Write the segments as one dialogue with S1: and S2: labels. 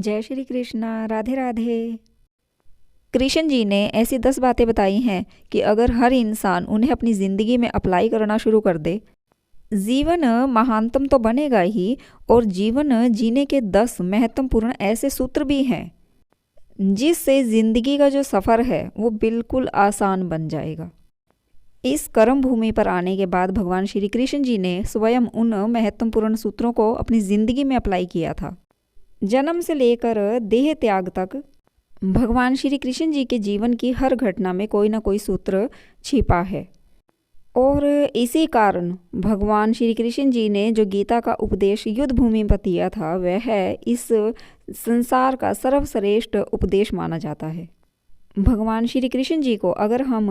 S1: जय श्री कृष्णा। राधे राधे। कृष्ण जी ने ऐसी 10 बातें बताई हैं कि अगर हर इंसान उन्हें अपनी ज़िंदगी में अप्लाई करना शुरू कर दे, जीवन महानतम तो बनेगा ही, और जीवन जीने के 10 महत्वपूर्ण ऐसे सूत्र भी हैं जिससे ज़िंदगी का जो सफ़र है वो बिल्कुल आसान बन जाएगा। इस कर्म भूमि पर आने के बाद भगवान श्री कृष्ण जी ने स्वयं उन महत्वपूर्ण सूत्रों को अपनी ज़िंदगी में अप्लाई किया था। जन्म से लेकर देह त्याग तक भगवान श्री कृष्ण जी के जीवन की हर घटना में कोई ना कोई सूत्र छिपा है, और इसी कारण भगवान श्री कृष्ण जी ने जो गीता का उपदेश युद्ध भूमि पर दिया था वह इस संसार का सर्वश्रेष्ठ उपदेश माना जाता है। भगवान श्री कृष्ण जी को अगर हम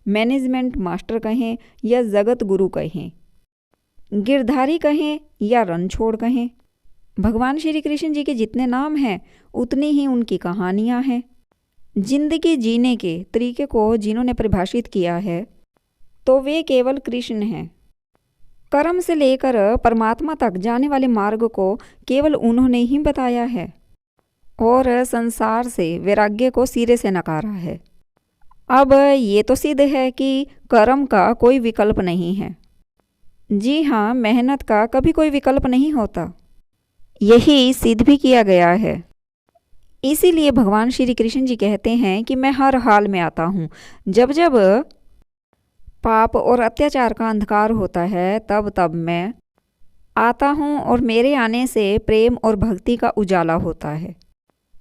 S1: मैनेजमेंट मास्टर कहें या जगत गुरु कहें, गिरधारी कहें या रणछोड़ कहें, भगवान श्री कृष्ण जी के जितने नाम हैं उतनी ही उनकी कहानियाँ हैं। जिंदगी जीने के तरीके को जिन्होंने परिभाषित किया है तो वे केवल कृष्ण हैं। कर्म से लेकर परमात्मा तक जाने वाले मार्ग को केवल उन्होंने ही बताया है, और संसार से वैराग्य को सिरे से नकारा है। अब ये तो सिद्ध है कि कर्म का कोई विकल्प नहीं है। जी हाँ, मेहनत का कभी कोई विकल्प नहीं होता, यही सिद्ध भी किया गया है। इसीलिए भगवान श्री कृष्ण जी कहते हैं कि मैं हर हाल में आता हूँ। जब जब पाप और अत्याचार का अंधकार होता है तब तब मैं आता हूँ, और मेरे आने से प्रेम और भक्ति का उजाला होता है,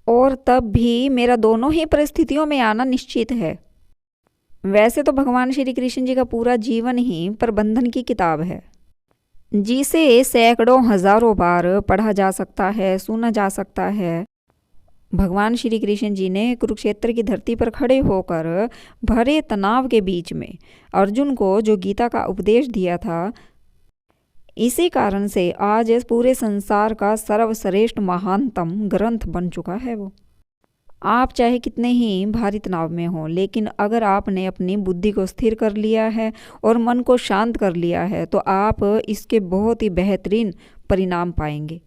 S1: और तब भी मेरा दोनों ही परिस्थितियों में आना निश्चित है। वैसे तो भगवान श्री कृष्ण जी का पूरा जीवन ही प्रबंधन की किताब है, जिसे सैकड़ों हजारों बार पढ़ा जा सकता है, सुना जा सकता है। भगवान श्री कृष्ण जी ने कुरुक्षेत्र की धरती पर खड़े होकर भरे तनाव के बीच में अर्जुन को जो गीता का उपदेश दिया था, इसी कारण से आज इस पूरे संसार का सर्वश्रेष्ठ महानतम ग्रंथ बन चुका है वो। आप चाहे कितने ही भारी तनाव में हो, लेकिन अगर आपने अपनी बुद्धि को स्थिर कर लिया है और मन को शांत कर लिया है तो आप इसके बहुत ही बेहतरीन परिणाम पाएंगे।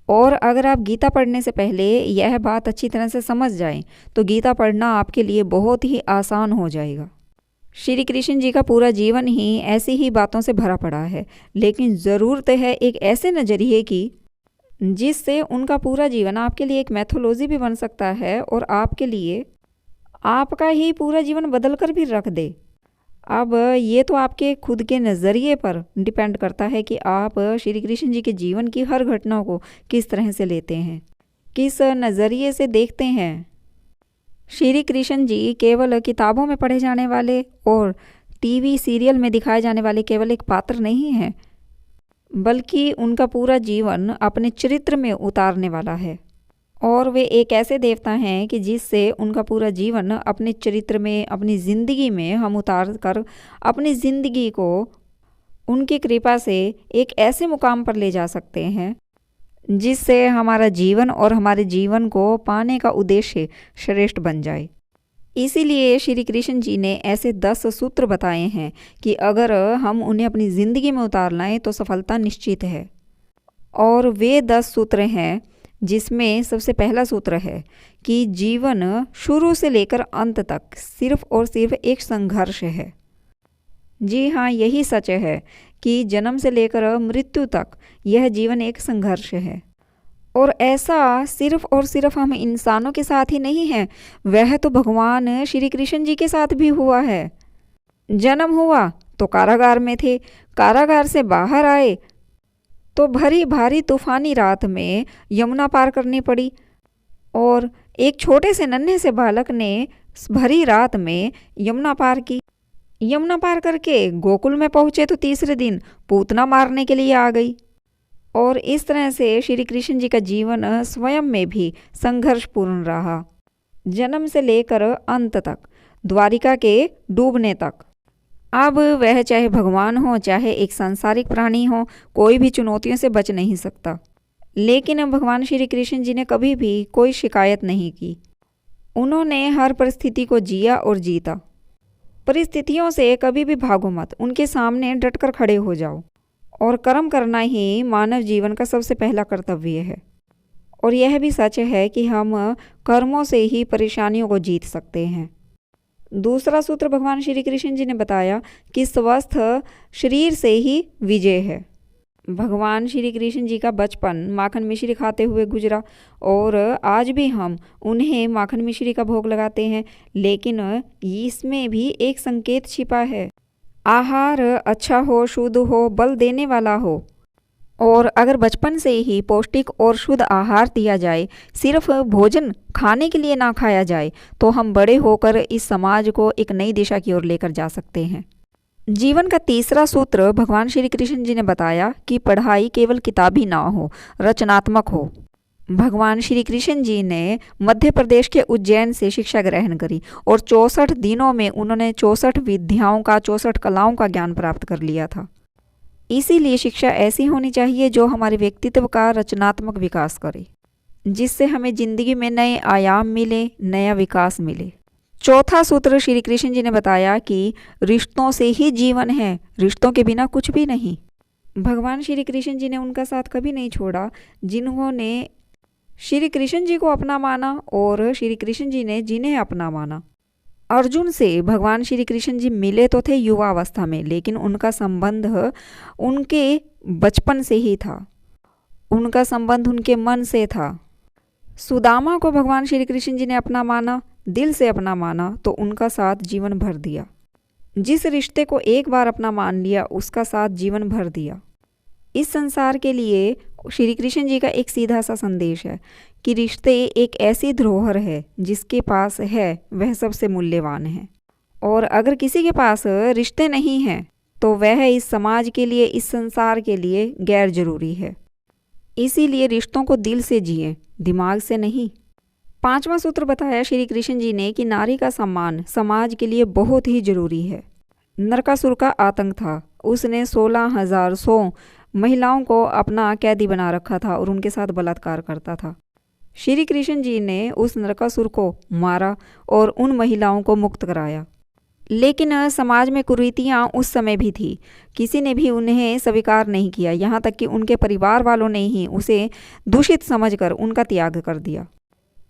S1: और अगर आप गीता पढ़ने से पहले यह बात अच्छी तरह से समझ जाएं तो गीता पढ़ना आपके लिए बहुत ही आसान हो जाएगा। श्री कृष्ण जी का पूरा जीवन ही ऐसी ही बातों से भरा पड़ा है, लेकिन ज़रूरत है एक ऐसे नज़रिए की जिससे उनका पूरा जीवन आपके लिए एक मैथोलॉजी भी बन सकता है, और आपके लिए आपका ही पूरा जीवन बदल कर भी रख दे। अब ये तो आपके खुद के नज़रिए पर डिपेंड करता है कि आप श्री कृष्ण जी के जीवन की हर घटना को किस तरह से लेते हैं, किस नज़रिए से देखते हैं। श्री कृष्ण जी केवल किताबों में पढ़े जाने वाले और टीवी सीरियल में दिखाए जाने वाले केवल एक पात्र नहीं हैं, बल्कि उनका पूरा जीवन अपने चरित्र में उतारने वाला है। और वे एक ऐसे देवता हैं कि जिससे उनका पूरा जीवन अपने चरित्र में, अपनी ज़िंदगी में हम उतार कर अपनी ज़िंदगी को उनकी कृपा से एक ऐसे मुकाम पर ले जा सकते हैं जिससे हमारा जीवन और हमारे जीवन को पाने का उद्देश्य श्रेष्ठ बन जाए। इसीलिए श्री कृष्ण जी ने ऐसे 10 सूत्र बताए हैं कि अगर हम उन्हें अपनी ज़िंदगी में उतार लाएं तो सफलता निश्चित है। और वे 10 सूत्र हैं जिसमें सबसे पहला सूत्र है कि जीवन शुरू से लेकर अंत तक सिर्फ और सिर्फ एक संघर्ष है। जी हाँ, यही सच है कि जन्म से लेकर मृत्यु तक यह जीवन एक संघर्ष है, और ऐसा सिर्फ और सिर्फ हम इंसानों के साथ ही नहीं है, वह तो भगवान श्री कृष्ण जी के साथ भी हुआ है। जन्म हुआ तो कारागार में थे, कारागार से बाहर आए तो भरी भारी तूफानी रात में यमुना पार करनी पड़ी, और एक छोटे से नन्हे से बालक ने भरी रात में यमुना पार की। यमुना पार करके गोकुल में पहुँचे तो तीसरे दिन पूतना मारने के लिए आ गई। और इस तरह से श्री कृष्ण जी का जीवन स्वयं में भी संघर्षपूर्ण रहा, जन्म से लेकर अंत तक, द्वारिका के डूबने तक। अब वह चाहे भगवान हो चाहे एक सांसारिक प्राणी हो, कोई भी चुनौतियों से बच नहीं सकता। लेकिन भगवान श्री कृष्ण जी ने कभी भी कोई शिकायत नहीं की। उन्होंने हर परिस्थिति को जिया और जीता। परिस्थितियों से कभी भी भागो मत, उनके सामने डटकर खड़े हो जाओ। और कर्म करना ही मानव जीवन का सबसे पहला कर्तव्य है। और यह भी सच है कि हम कर्मों से ही परेशानियों को जीत सकते हैं। दूसरा सूत्र भगवान श्री कृष्ण जी ने बताया कि स्वस्थ शरीर से ही विजय है। भगवान श्री कृष्ण जी का बचपन माखन मिश्री खाते हुए गुजरा और आज भी हम उन्हें माखन मिश्री का भोग लगाते हैं, लेकिन इसमें भी एक संकेत छिपा है। आहार अच्छा हो, शुद्ध हो, बल देने वाला हो। और अगर बचपन से ही पौष्टिक और शुद्ध आहार दिया जाए, सिर्फ भोजन खाने के लिए ना खाया जाए, तो हम बड़े होकर इस समाज को एक नई दिशा की ओर लेकर जा सकते हैं। जीवन का तीसरा सूत्र भगवान श्री कृष्ण जी ने बताया कि पढ़ाई केवल किताबी ना हो, रचनात्मक हो। भगवान श्री कृष्ण जी ने मध्य प्रदेश के उज्जैन से शिक्षा ग्रहण करी और 64 दिनों में उन्होंने 64 विद्याओं का, 64 कलाओं का ज्ञान प्राप्त कर लिया था। इसीलिए शिक्षा ऐसी होनी चाहिए जो हमारे व्यक्तित्व का रचनात्मक विकास करे, जिससे हमें जिंदगी में नए आयाम मिले, नया विकास मिले। चौथा सूत्र श्री कृष्ण जी ने बताया कि रिश्तों से ही जीवन है, रिश्तों के बिना कुछ भी नहीं। भगवान श्री कृष्ण जी ने उनका साथ कभी नहीं छोड़ा जिन्होंने श्री कृष्ण जी को अपना माना और श्री कृष्ण जी ने जिन्हें अपना माना। अर्जुन से भगवान श्री कृष्ण जी मिले तो थे युवावस्था में, लेकिन उनका संबंध उनके बचपन से ही था, उनका संबंध उनके मन से था। सुदामा को भगवान श्री कृष्ण जी ने अपना माना, दिल से अपना माना, तो उनका साथ जीवन भर दिया। जिस रिश्ते को एक बार अपना मान लिया, उसका साथ जीवन भर दिया। इस संसार के लिए श्री कृष्ण जी का एक सीधा सा संदेश है कि रिश्ते एक ऐसी धरोहर है जिसके पास है वह सबसे मूल्यवान है, और अगर किसी के पास रिश्ते नहीं हैं तो वह इस समाज के लिए, इस संसार के लिए गैर जरूरी है। इसीलिए रिश्तों को दिल से जिएं, दिमाग से नहीं। पांचवा सूत्र बताया श्री कृष्ण जी ने कि नारी का सम्मान समाज के लिए बहुत ही जरूरी है। नरकासुर का आतंक था, उसने 16,100 महिलाओं को अपना कैदी बना रखा था और उनके साथ बलात्कार करता था। श्री कृष्ण जी ने उस नरकासुर को मारा और उन महिलाओं को मुक्त कराया। लेकिन समाज में कुरीतियाँ उस समय भी थी, किसी ने भी उन्हें स्वीकार नहीं किया, यहाँ तक कि उनके परिवार वालों ने ही उसे दूषित समझकर उनका त्याग कर दिया।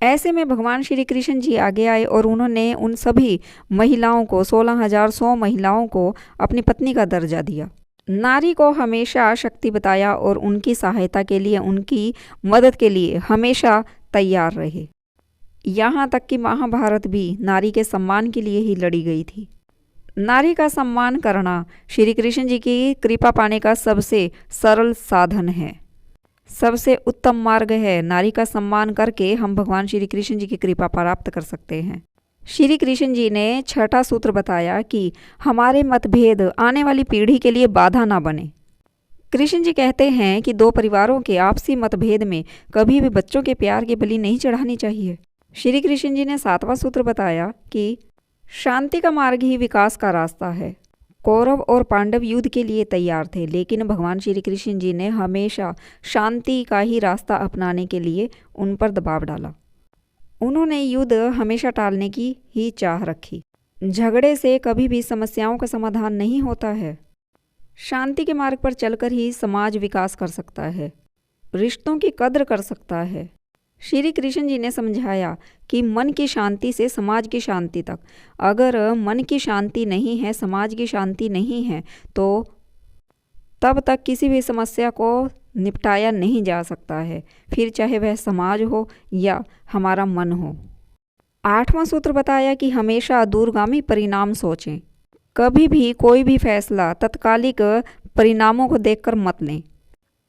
S1: ऐसे में भगवान श्री कृष्ण जी आगे आए और उन्होंने उन सभी महिलाओं को, 16,100 महिलाओं को अपनी पत्नी का दर्जा दिया। नारी को हमेशा शक्ति बताया और उनकी सहायता के लिए, उनकी मदद के लिए हमेशा तैयार रहे। यहाँ तक कि महाभारत भी नारी के सम्मान के लिए ही लड़ी गई थी। नारी का सम्मान करना श्री कृष्ण जी की कृपा पाने का सबसे सरल साधन है, सबसे उत्तम मार्ग है। नारी का सम्मान करके हम भगवान श्री कृष्ण जी की कृपा प्राप्त कर सकते हैं। श्री कृष्ण जी ने छठा सूत्र बताया कि हमारे मतभेद आने वाली पीढ़ी के लिए बाधा ना बने। कृष्ण जी कहते हैं कि दो परिवारों के आपसी मतभेद में कभी भी बच्चों के प्यार की बलि नहीं चढ़ानी चाहिए। श्री कृष्ण जी ने सातवां सूत्र बताया कि शांति का मार्ग ही विकास का रास्ता है। कौरव और पांडव युद्ध के लिए तैयार थे, लेकिन भगवान श्री कृष्ण जी ने हमेशा शांति का ही रास्ता अपनाने के लिए उन पर दबाव डाला। उन्होंने युद्ध हमेशा टालने की ही चाह रखी। झगड़े से कभी भी समस्याओं का समाधान नहीं होता है। शांति के मार्ग पर चलकर ही समाज विकास कर सकता है, रिश्तों की कद्र कर सकता है। श्री कृष्ण जी ने समझाया कि मन की शांति से समाज की शांति तक। अगर मन की शांति नहीं है, समाज की शांति नहीं है, तो तब तक किसी भी समस्या को निपटाया नहीं जा सकता है, फिर चाहे वह समाज हो या हमारा मन हो। आठवां सूत्र बताया कि हमेशा दूरगामी परिणाम सोचें। कभी भी कोई भी फैसला तत्कालिक परिणामों को देखकर मत लें।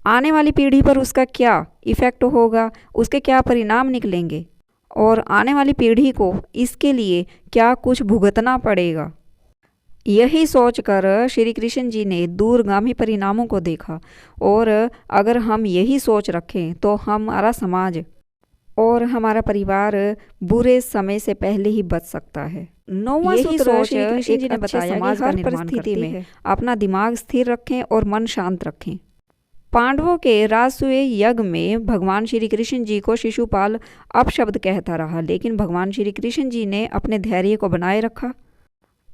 S1: आने वाली पीढ़ी पर उसका क्या इफ़ेक्ट होगा, उसके क्या परिणाम निकलेंगे और आने वाली पीढ़ी को इसके लिए क्या कुछ भुगतना पड़ेगा, यही सोचकर श्री कृष्ण जी ने दूरगामी परिणामों को देखा। और अगर हम यही सोच रखें तो हमारा समाज और हमारा परिवार बुरे समय से पहले ही बच सकता है। नौवां सूत्र श्री कृष्ण जी ने बताया कि हर परिस्थिति में अपना दिमाग स्थिर रखें और मन शांत रखें। पांडवों के राजसूय यज्ञ में भगवान श्री कृष्ण जी को शिशुपाल अपशब्द कहता रहा, लेकिन भगवान श्री कृष्ण जी ने अपने धैर्य को बनाए रखा।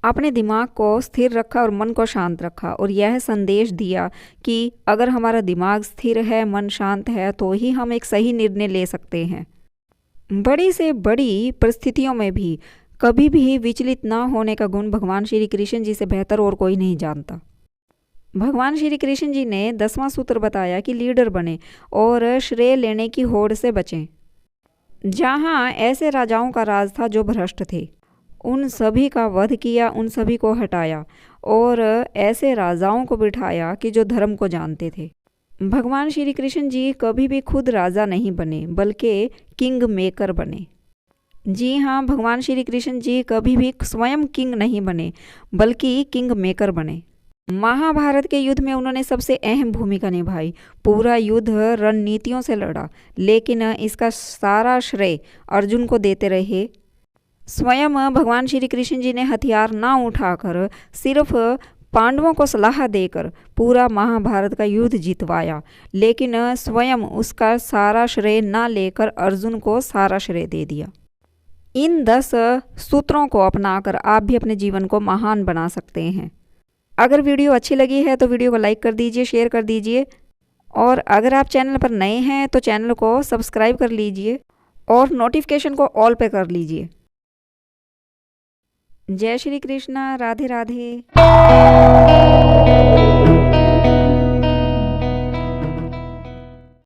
S1: अपने दिमाग को स्थिर रखा और मन को शांत रखा और यह संदेश दिया कि अगर हमारा दिमाग स्थिर है, मन शांत है, तो ही हम एक सही निर्णय ले सकते हैं। बड़ी से बड़ी परिस्थितियों में भी कभी भी विचलित ना होने का गुण भगवान श्री कृष्ण जी से बेहतर और कोई नहीं जानता। भगवान श्री कृष्ण जी ने 10वां सूत्र बताया कि लीडर बने और श्रेय लेने की होड़ से बचें। जहाँ ऐसे राजाओं का राज था जो भ्रष्ट थे, उन सभी का वध किया, उन सभी को हटाया और ऐसे राजाओं को बिठाया कि जो धर्म को जानते थे। भगवान श्री कृष्ण जी कभी भी खुद राजा नहीं बने, बल्कि किंग मेकर बने। जी हाँ, भगवान श्री कृष्ण जी कभी भी स्वयं किंग नहीं बने, बल्कि किंग मेकर बने। महाभारत के युद्ध में उन्होंने सबसे अहम भूमिका निभाई। पूरा युद्ध रणनीतियों से लड़ा, लेकिन इसका सारा श्रेय अर्जुन को देते रहे। स्वयं भगवान श्री कृष्ण जी ने हथियार ना उठाकर सिर्फ पांडवों को सलाह देकर पूरा महाभारत का युद्ध जितवाया, लेकिन स्वयं उसका सारा श्रेय ना लेकर अर्जुन को सारा श्रेय दे दिया। इन 10 सूत्रों को अपनाकर आप भी अपने जीवन को महान बना सकते हैं। अगर वीडियो अच्छी लगी है तो वीडियो को लाइक कर दीजिए, शेयर कर दीजिए और अगर आप चैनल पर नए हैं तो चैनल को सब्सक्राइब कर लीजिए और नोटिफिकेशन को ऑल पे कर लीजिए। जय श्री कृष्णा, राधे राधे।